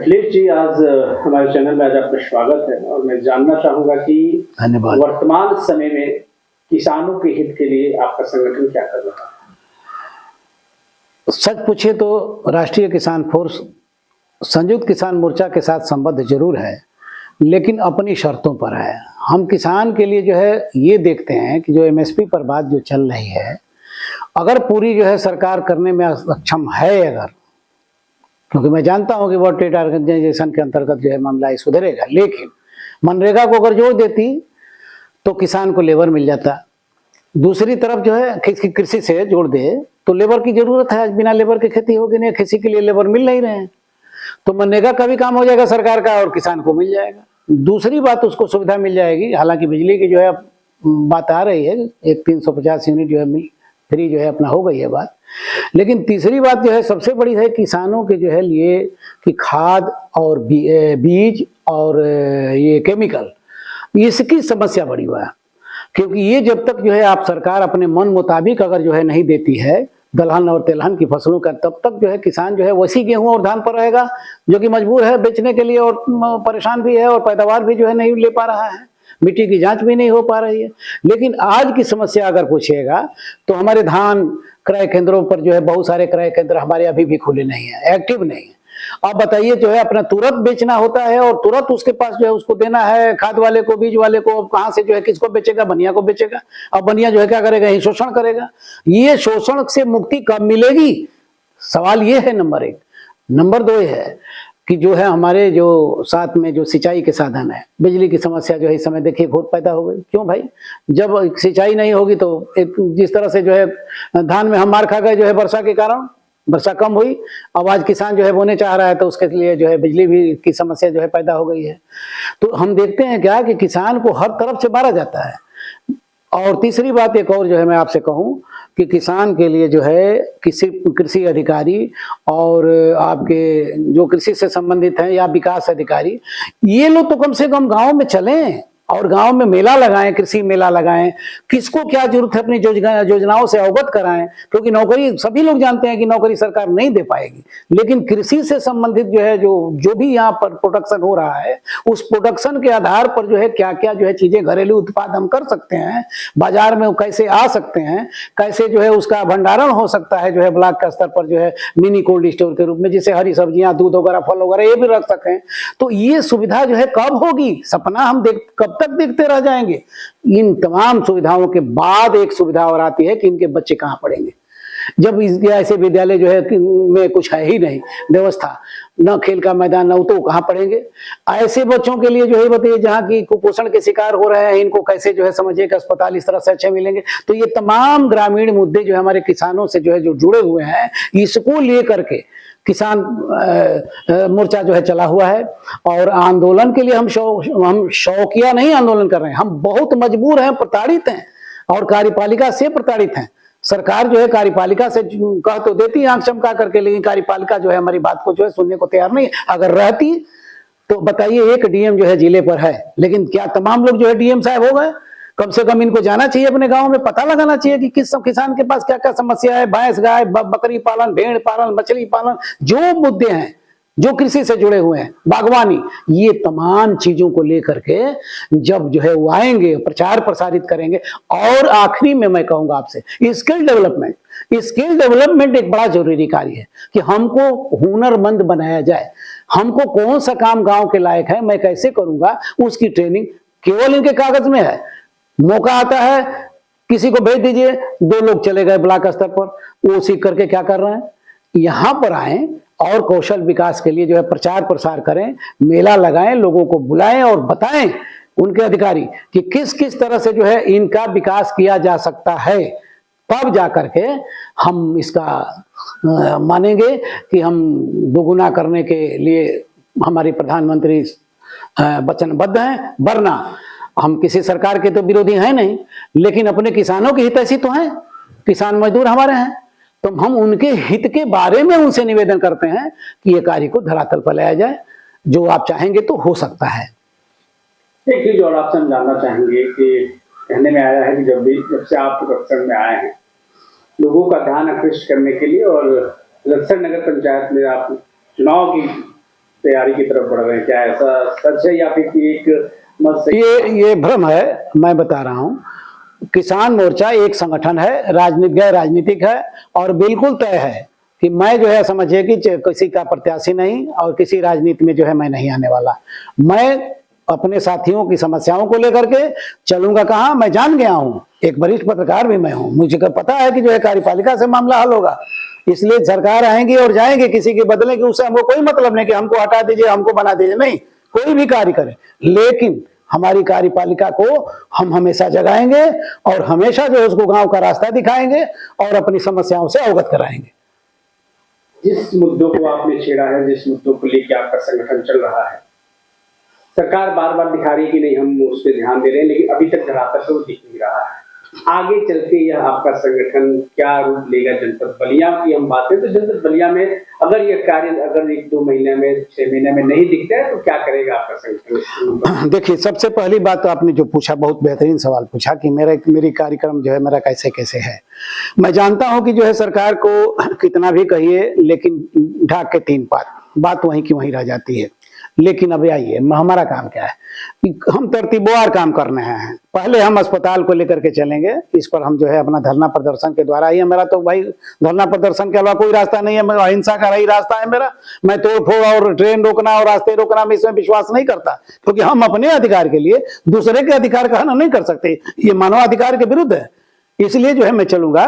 अखिलेश जी, आज हमारे चैनल में आज आपका स्वागत है और मैं जानना चाहूंगा कि धन्यवाद। वर्तमान समय में किसानों के हित के लिए आपका संगठन क्या कर रहा है? सच पूछिए तो राष्ट्रीय किसान फोर्स संयुक्त किसान मोर्चा के साथ संबद्ध जरूर है, लेकिन अपनी शर्तों पर है। हम किसान के लिए जो है ये देखते हैं कि जो एमएसपी पर बात जो चल रही है, अगर पूरी जो है सरकार करने में सक्षम है, अगर, क्योंकि मैं जानता हूं कि वर्ल्ड ट्रेड ऑर्गेनाइजेशन के अंतर्गत जो है मामला ये सुधरेगा, लेकिन मनरेगा को अगर जोड़ देती तो किसान को लेबर मिल जाता। दूसरी तरफ जो है कृषि से जोड़ दे तो लेबर की जरूरत है, आज बिना लेबर की खेती होगी नहीं, कृषि के लिए लेबर मिल नहीं रहे हैं, तो मनरेगा का भी काम हो जाएगा सरकार का और किसान को मिल जाएगा। दूसरी बात, उसको सुविधा मिल जाएगी। हालांकि बिजली की जो है बात आ रही है, एक 350 यूनिट जो है फ्री जो है अपना हो गई है बात। लेकिन तीसरी बात जो है सबसे बड़ी है किसानों के जो है लिए कि खाद और बीज और ये केमिकल, इसकी समस्या बड़ी हुआ है। क्योंकि ये जब तक जो है आप सरकार अपने मन मुताबिक अगर जो है नहीं देती है दलहन और तेलहन की फसलों का, तब तक जो है किसान जो है वैसी गेहूं और धान पर रहेगा जो कि मजबूर है बेचने के लिए और परेशान भी है और पैदावार भी जो है नहीं ले पा रहा है, मिट्टी की जांच भी नहीं हो पा रही है। लेकिन आज की समस्या अगर पूछिएगा तो हमारे धान क्रय केंद्रों पर जो है बहुत सारे क्रय केंद्र हमारे अभी भी खुले नहीं है, एक्टिव नहीं है। अब बताइए, जो है अपना तुरंत बेचना होता है और तुरंत उसके पास जो है उसको देना है खाद वाले को, बीज वाले को। अब कहां से जो है किसको बेचेगा? बनिया को बेचेगा। अब बनिया जो है क्या करेगा? ये शोषण करेगा। ये शोषण से मुक्ति कब मिलेगी? सवाल ये है नंबर एक। नंबर दो है कि जो है हमारे जो साथ में जो सिंचाई के साधन है, बिजली की समस्या जो है इस समय देखिए घोर पैदा हो गई। क्यों भाई? जब सिंचाई नहीं होगी तो एक जिस तरह से जो है धान में हम मार खा गए जो है वर्षा के कारण, वर्षा कम हुई, अब आज किसान जो है बोने चाह रहा है तो उसके लिए जो है बिजली भी की समस्या जो है पैदा हो गई है। तो हम देखते हैं क्या कि किसान को हर तरफ से मारा जाता है। और तीसरी बात एक और जो है मैं आपसे कहूं कि किसान के लिए जो है कृषि अधिकारी और आपके जो कृषि से संबंधित हैं या विकास अधिकारी, ये लोग तो कम से कम गांव में चलें और गांव में मेला लगाएं, कृषि मेला लगाएं। किसको क्या जरूरत है अपनी योजनाओं से अवगत कराएं, क्योंकि नौकरी सभी लोग जानते हैं कि नौकरी सरकार नहीं दे पाएगी, लेकिन कृषि से संबंधित जो है जो भी यहाँ पर प्रोडक्शन हो रहा है, उस प्रोडक्शन के आधार पर जो है क्या क्या जो है चीजें घरेलू उत्पाद हम कर सकते हैं, बाजार में कैसे आ सकते हैं, कैसे जो है उसका भंडारण हो सकता है जो है ब्लॉक का स्तर पर जो है मिनी कोल्ड स्टोर के रूप में, जिसे हरी सब्जियां, दूध वगैरह, फल वगैरह ये भी रख सकें। तो ये सुविधा जो है कब होगी? सपना हम कब तक देखते रह जाएंगे? इन तमाम सुविधाओं के बाद एक सुविधा और आती है कि इनके बच्चे कहां पढ़ेंगे। जब ऐसे विद्यालय जो है में कुछ है ही नहीं व्यवस्था, न खेल का मैदान, न तो कहां पढ़ेंगे। ऐसे बच्चों के लिए जो है बताइए जहां की कुपोषण के शिकार हो रहे हैं, इनको कैसे जो है समझिए कि अस्पताल इस तरह से अच्छे मिलेंगे। तो ये तमाम ग्रामीण मुद्दे जो हमारे किसानों से जो है जो जुड़े हुए हैं, इसको लेकर के किसान मोर्चा जो है चला हुआ है। और आंदोलन के लिए हम शौकिया नहीं आंदोलन कर रहे हैं, हम बहुत मजबूर हैं, प्रताड़ित हैं और कार्यपालिका से प्रताड़ित हैं। सरकार जो है कार्यपालिका से कह तो देती है आंख चमका करके, लेकिन कार्यपालिका जो है हमारी बात को जो है सुनने को तैयार नहीं। अगर रहती तो बताइए, एक डीएम जो है जिले पर है, लेकिन क्या तमाम लोग जो है डीएम साहब हो गए? कम से कम इनको जाना चाहिए अपने गांव में, पता लगाना चाहिए कि किस किसान के पास क्या क्या समस्या है। भैंस, गाय, बकरी पालन, भेड़ पालन, मछली पालन, जो मुद्दे हैं जो कृषि से जुड़े हुए हैं, बागवानी, ये तमाम चीजों को लेकर के जब जो है वो आएंगे, प्रचार प्रसारित करेंगे। और आखिरी में मैं कहूंगा आपसे स्किल डेवलपमेंट एक बड़ा जरूरी कार्य है कि हमको हुनरमंद बनाया जाए। हमको कौन सा काम गांव के लायक है, मैं कैसे करूंगा, उसकी ट्रेनिंग केवल इनके कागज में है। मौका आता है किसी को भेज दीजिए, 2 लोग चले गए ब्लॉक स्तर पर, वो सीख करके क्या कर रहे हैं। यहां पर आए और कौशल विकास के लिए जो है प्रचार प्रसार करें, मेला लगाएं, लोगों को बुलाएं और बताएं उनके अधिकारी कि किस किस तरह से जो है इनका विकास किया जा सकता है। तब जा करके हम इसका मानेंगे कि हम दोगुना करने के लिए हमारे प्रधानमंत्री वचनबद्ध हैं। वरना हम किसी सरकार के तो विरोधी हैं नहीं, लेकिन अपने किसानों के हितैषी तो हैं, किसान मजदूर हमारे हैं, तो हम उनके हित के बारे में उनसे निवेदन करते हैं कि ये कार्य को धरातल पर लाया जाए। जो आप चाहेंगे तो हो सकता है। एक चीज और आपसे हम जानना चाहेंगे कि कहने में आया है कि जब से आप प्रोडक्शन में आए हैं, लोगों का ध्यान आकृष्ट करने के लिए और रक्सर नगर पंचायत में आप चुनाव की तैयारी की तरफ बढ़ रहे हैं, क्या ऐसा सच है या फिर कि एक मत से ये भ्रम है। मैं बता रहा हूँ, किसान मोर्चा एक संगठन है, गैर राजनीतिक है, और बिल्कुल तय है कि मैं जो है समझिए कि किसी का प्रत्याशी नहीं और किसी राजनीति में जो है मैं नहीं आने वाला। मैं अपने साथियों की समस्याओं को लेकर के चलूंगा। कहाँ मैं जान गया हूँ, एक वरिष्ठ पत्रकार भी मैं हूँ, मुझे पता है कि जो है कार्यपालिका से मामला हल होगा। इसलिए सरकार आएंगी और जाएंगे, किसी के बदले की उससे हमको कोई मतलब नहीं कि हमको हटा दीजिए, हमको बना दीजिए, नहीं, कोई भी कार्य करे, लेकिन हमारी कार्यपालिका को हम हमेशा जगाएंगे और हमेशा जो है उसको गांव का रास्ता दिखाएंगे और अपनी समस्याओं से अवगत कराएंगे। जिस मुद्दों को आपने छेड़ा है, जिस मुद्दों को लेकर आपका संगठन चल रहा है, सरकार बार बार दिखा रही है कि नहीं हम उस पर ध्यान दे रहे हैं, लेकिन अभी तक धरातल पर वो दिख नहीं रहा है। आगे चल के यह आपका संगठन क्या रूप लेगा? जनपद बलिया की हम बात करें तो जनपद बलिया में अगर यह कार्य अगर 1-2 महीने में 6 महीने में नहीं दिखता है तो क्या करेगा आपका संगठन? देखिए, सबसे पहली बात तो आपने जो पूछा, बहुत बेहतरीन सवाल पूछा कि मेरी कार्यक्रम जो है मेरा कैसे कैसे है। मैं जानता हूं कि जो है सरकार को कितना भी कहिए, लेकिन ढाक के 3 बात वहीं की वहीं रह जाती है। लेकिन अब आइए, हमारा काम क्या है, हम तरतीबवार काम करने हैं। पहले हम अस्पताल को लेकर के चलेंगे, इस पर हम जो है अपना धरना प्रदर्शन के द्वारा ही, मेरा तो भाई धरना प्रदर्शन के अलावा कोई रास्ता नहीं है, मेरा अहिंसा का ही रास्ता है मेरा। मैं तोड़फोड़ और ट्रेन रोकना और रास्ते रोकना में इसमें विश्वास नहीं करता, क्योंकि हम अपने अधिकार के लिए दूसरे के अधिकार का हनन नहीं कर सकते, ये मानवाधिकार के विरुद्ध है। इसलिए जो है मैं चलूंगा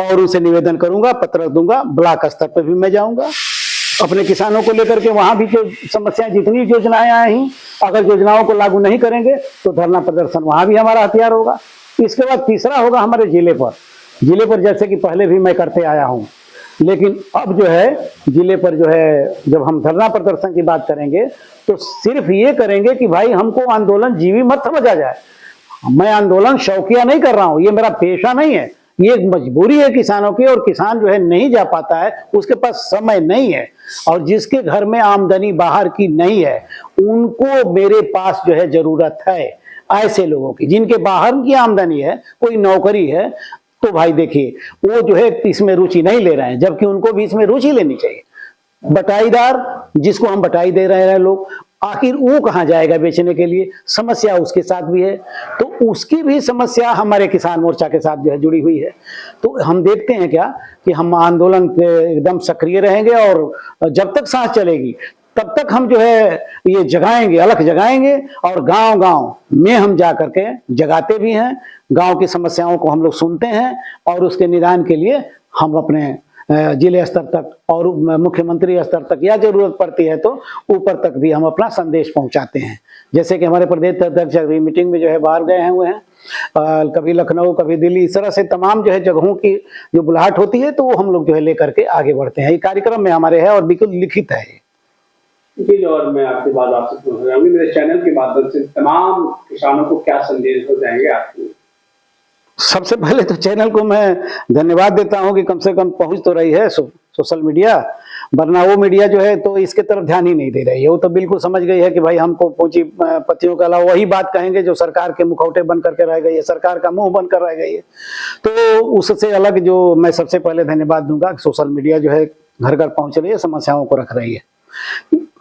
और उनसे निवेदन करूंगा, पत्र दूंगा, ब्लॉक स्तर पर भी मैं जाऊंगा अपने किसानों को लेकर के। वहां भी जो समस्याएं, जितनी योजनाएं आई, अगर योजनाओं को लागू नहीं करेंगे तो धरना प्रदर्शन वहां भी हमारा हथियार होगा। इसके बाद तीसरा होगा हमारे जिले पर, जैसे कि पहले भी मैं करते आया हूं, लेकिन अब जो है जिले पर जो है जब हम धरना प्रदर्शन की बात करेंगे तो सिर्फ ये करेंगे कि भाई हमको आंदोलन जीवी मत समझा जाए। मैं आंदोलन शौकिया नहीं कर रहा हूं, ये मेरा पेशा नहीं है, ये एक मजबूरी है किसानों की। और किसान जो है नहीं जा पाता है, उसके पास समय नहीं है, और जिसके घर में आमदनी बाहर की नहीं है उनको मेरे पास जो है जरूरत है। ऐसे लोगों की जिनके बाहर की आमदनी है, कोई नौकरी है, तो भाई देखिए वो जो है इसमें रुचि नहीं ले रहे हैं, जबकि उनको भी इसमें रुचि लेनी चाहिए। बटाईदार जिसको हम बटाई दे रहे हैं लोग, आखिर वो कहाँ जाएगा बेचने के लिए? समस्या उसके साथ भी है, तो उसकी भी समस्या हमारे किसान मोर्चा के साथ जो है जुड़ी हुई है। तो हम देखते हैं क्या कि हम आंदोलन पे एकदम सक्रिय रहेंगे, और जब तक सांस चलेगी तब तक हम जो है ये जगाएंगे, अलख जगाएंगे, और गांव गांव में हम जा करके जगाते भी हैं। गांव की समस्याओं को हम लोग सुनते हैं और उसके निदान के लिए हम अपने जिले स्तर तक और मुख्यमंत्री स्तर तक, या जरूरत पड़ती है तो ऊपर तक भी हम अपना संदेश पहुंचाते हैं। जैसे कि हमारे प्रदेश अध्यक्ष अभी मीटिंग में जो है बाहर गए हुए हैं, कभी लखनऊ, कभी दिल्ली, इस तरह से तमाम जो है जगहों की जो बुलाहट होती है तो वो हम लोग जो है लेकर के आगे बढ़ते हैं। ये कार्यक्रम में हमारे है और बिल्कुल लिखित है। जी, और मैं आपकी बात आपसे पूछना चाहूंगी, मेरे चैनल के माध्यम से तमाम किसानों को क्या संदेश हो जाएंगे आपके? सबसे पहले तो चैनल को मैं धन्यवाद देता हूं कि कम से कम पहुंच तो रही है सोशल मीडिया, वरना वो मीडिया जो है तो इसके तरफ ध्यान ही नहीं दे रही है। वो तो बिल्कुल समझ गई है कि भाई हमको पूंजी पत्तियों के अलावा वही बात कहेंगे जो सरकार के मुखौटे बन करके रह गई है, सरकार का मुंह बन कर रह गई है। तो उससे अलग जो मैं सबसे पहले धन्यवाद दूंगा कि सोशल मीडिया जो है घर घर पहुंच रही है, समस्याओं को रख रही है।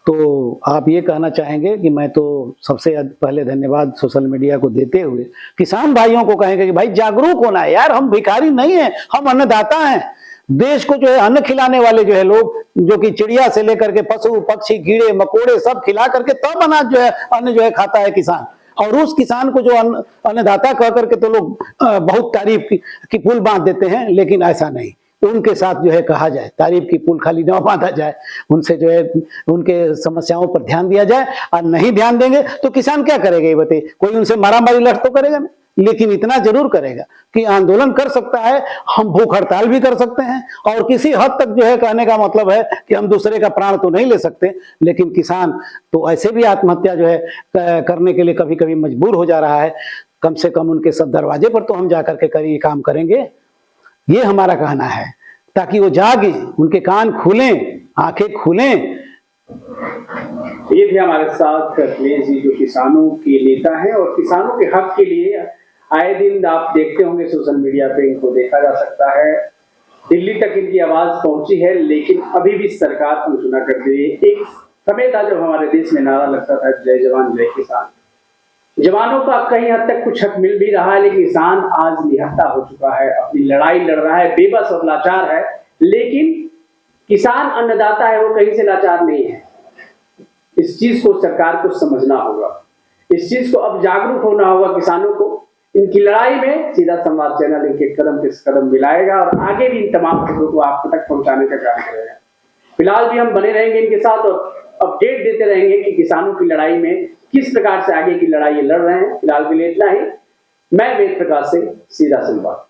तो आप ये कहना चाहेंगे कि मैं तो सबसे पहले धन्यवाद सोशल मीडिया को देते हुए किसान भाइयों को कहेंगे कि भाई जागरूक होना है यार, हम भिखारी नहीं हैं, हम अन्नदाता हैं। देश को जो है अन्न खिलाने वाले जो है लोग, जो कि चिड़िया से लेकर के पशु पक्षी कीड़े मकोड़े सब खिला करके तब अनाज जो है अन्न जो है खाता है किसान। और उस किसान को जो अन्नदाता कह करके तो लोग बहुत तारीफ की पुल बांध देते हैं, लेकिन ऐसा नहीं। उनके साथ जो है कहा जाए, तारीफ की पुल खाली न बांधा जाए, उनसे जो है उनके समस्याओं पर ध्यान दिया जाए। और नहीं ध्यान देंगे तो किसान क्या करेगा ये बताइए? कोई उनसे मारामारी लड़ तो करेगा नहीं, लेकिन इतना जरूर करेगा कि आंदोलन कर सकता है, हम भूख हड़ताल भी कर सकते हैं, और किसी हद तक जो है कहने का मतलब है कि हम दूसरे का प्राण तो नहीं ले सकते, लेकिन किसान तो ऐसे भी आत्महत्या जो है करने के लिए कभी कभी मजबूर हो जा रहा है। कम से कम उनके सब दरवाजे पर तो हम जाकर के काम करेंगे, ये हमारा कहना है, ताकि वो जागे, उनके कान खुलें, आंखें खुलें। ये भी हमारे साथ अखिलेश जी जो किसानों के नेता हैं और किसानों के हक के लिए आए दिन आप देखते होंगे सोशल मीडिया पे इनको देखा जा सकता है। दिल्ली तक इनकी आवाज पहुंची है, लेकिन अभी भी सरकार अनसुना कर रही है। एक समय था जब हमारे देश में नारा लगता था जय जवान जय किसान। जवानों का कहीं हद तक कुछ हक मिल भी रहा है, लेकिन किसान आज निहत्था हो चुका है, अपनी लड़ाई लड़ रहा है, बेबस और लाचार है। लेकिन किसान अन्नदाता है, वो कहीं से लाचार नहीं है। इस चीज को सरकार को समझना होगा, इस चीज को अब जागरूक होना होगा किसानों को। इनकी लड़ाई में सीधा संवाद चैनल इनके कदम किस कदम मिलाएगा और आगे भी इन तमाम खबरों को आप तक पहुंचाने का काम करेगा। फिलहाल भी हम बने रहेंगे इनके साथ और अपडेट देते रहेंगे कि किसानों की लड़ाई में किस प्रकार से आगे की लड़ाई लड़ रहे हैं। फिलहाल के लिए इतना ही। मैं वेद प्रकाश से सीधा संवाद।